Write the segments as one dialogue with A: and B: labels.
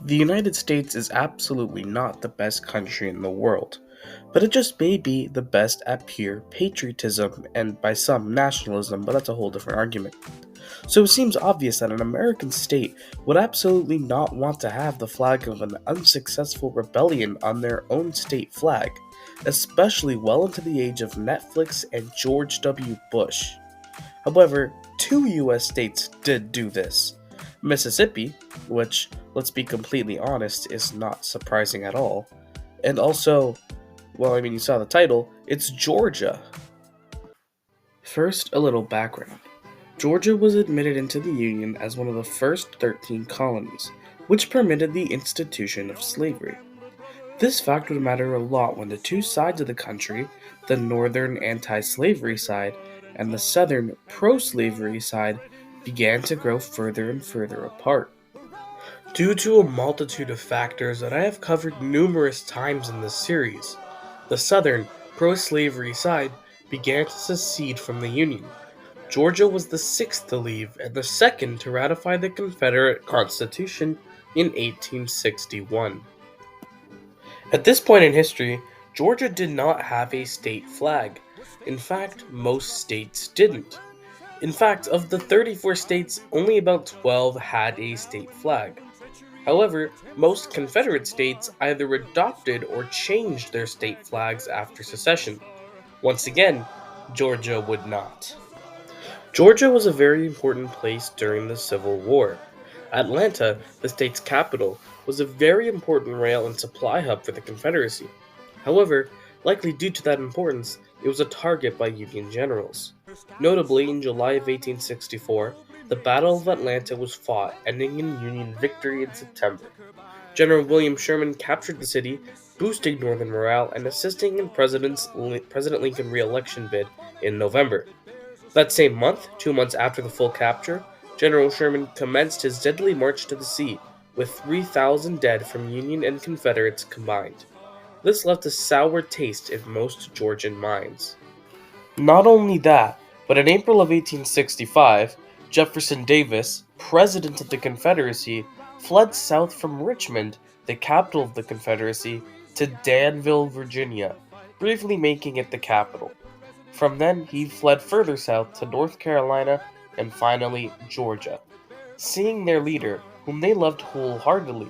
A: The United States is absolutely not the best country in the world, but it just may be the best at pure patriotism and by some nationalism, but that's a whole different argument. So it seems obvious that an American state would absolutely not want to have the flag of an unsuccessful rebellion on their own state flag, especially well into the age of Netflix and George W. Bush. However, two US states did do this. Mississippi, which, let's be completely honest, is not surprising at all, and also, well, you saw the title, it's Georgia. First, a little background. Georgia was admitted into the Union as one of the first 13 colonies, which permitted the institution of slavery. This fact would matter a lot when the two sides of the country, the northern anti slavery side and the southern pro slavery side, began to grow further and further apart. Due to a multitude of factors that I have covered numerous times in this series, the southern pro slavery side began to secede from the Union. Georgia was the sixth to leave and the second to ratify the Confederate Constitution in 1861. At this point in history, Georgia did not have a state flag. In fact, most states didn't. In fact, of the 34 states, only about 12 had a state flag. However, most Confederate states either adopted or changed their state flags after secession. Once again, Georgia would not. Georgia was a very important place during the Civil War. Atlanta, the state's capital, was a very important rail and supply hub for the Confederacy. However, likely due to that importance, it was a target by Union generals. Notably, in July of 1864, the Battle of Atlanta was fought, ending in Union victory in September. General William Sherman captured the city, boosting Northern morale and assisting in President Lincoln's re-election bid in November. That same month, 2 months after the full capture, General Sherman commenced his deadly march to the sea, with 3,000 dead from Union and Confederates combined. This left a sour taste in most Georgian minds. Not only that, but in April of 1865, Jefferson Davis, President of the Confederacy, fled south from Richmond, the capital of the Confederacy, to Danville, Virginia, briefly making it the capital. From then, he fled further south to North Carolina and finally Georgia, seeing their leader, whom they loved wholeheartedly,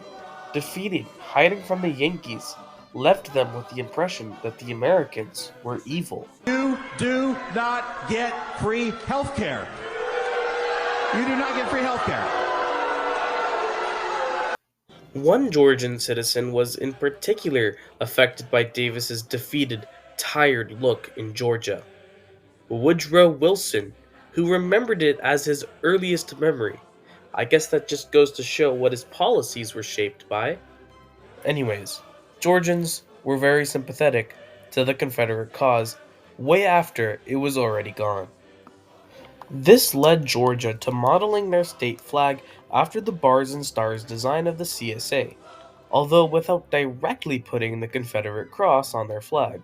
A: defeated, hiding from the Yankees, left them with the impression that the Americans were evil.
B: You do not get free health care. You do not get free health care.
A: One Georgian citizen was in particular affected by Davis's defeated, tired look in Georgia. Woodrow Wilson, who remembered it as his earliest memory. I guess that just goes to show what his policies were shaped by. Anyways, Georgians were very sympathetic to the Confederate cause way after it was already gone. This led Georgia to modeling their state flag after the bars and stars design of the CSA, although without directly putting the Confederate cross on their flag.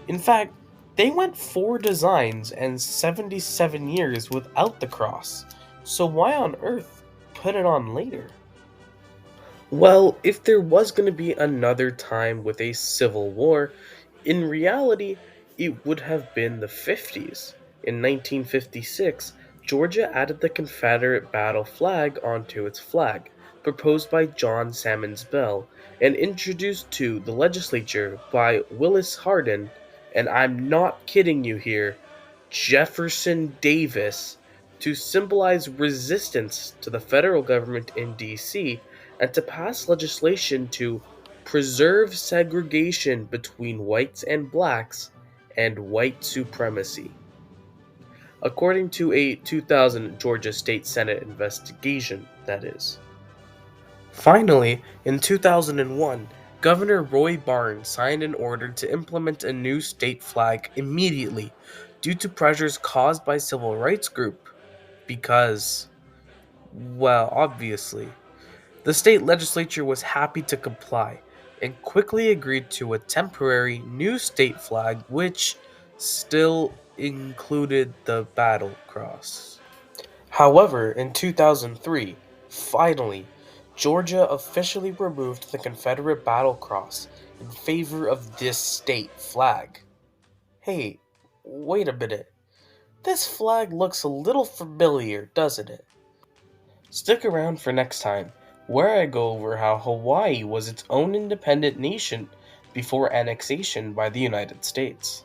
A: In fact, they went 4 designs and 77 years without the cross, so why on earth put it on later? Well, if there was going to be another time with a civil war, in reality, it would have been the 50s. In 1956, Georgia added the Confederate battle flag onto its flag, proposed by John Sammons Bell, and introduced to the legislature by Willis Hardin, and I'm not kidding you here, Jefferson Davis, to symbolize resistance to the federal government in D.C. and to pass legislation to preserve segregation between whites and blacks and white supremacy. According to a 2000 Georgia State Senate investigation, that is. Finally, in 2001, Governor Roy Barnes signed an order to implement a new state flag immediately due to pressures caused by civil rights groups because, well, obviously. The state legislature was happy to comply and quickly agreed to a temporary new state flag which still included the battle cross. However, in 2003, finally, Georgia officially removed the Confederate battle cross in favor of this state flag. Hey, wait a minute. This flag looks a little familiar, doesn't it? Stick around for next time, where I go over how Hawaii was its own independent nation before annexation by the United States.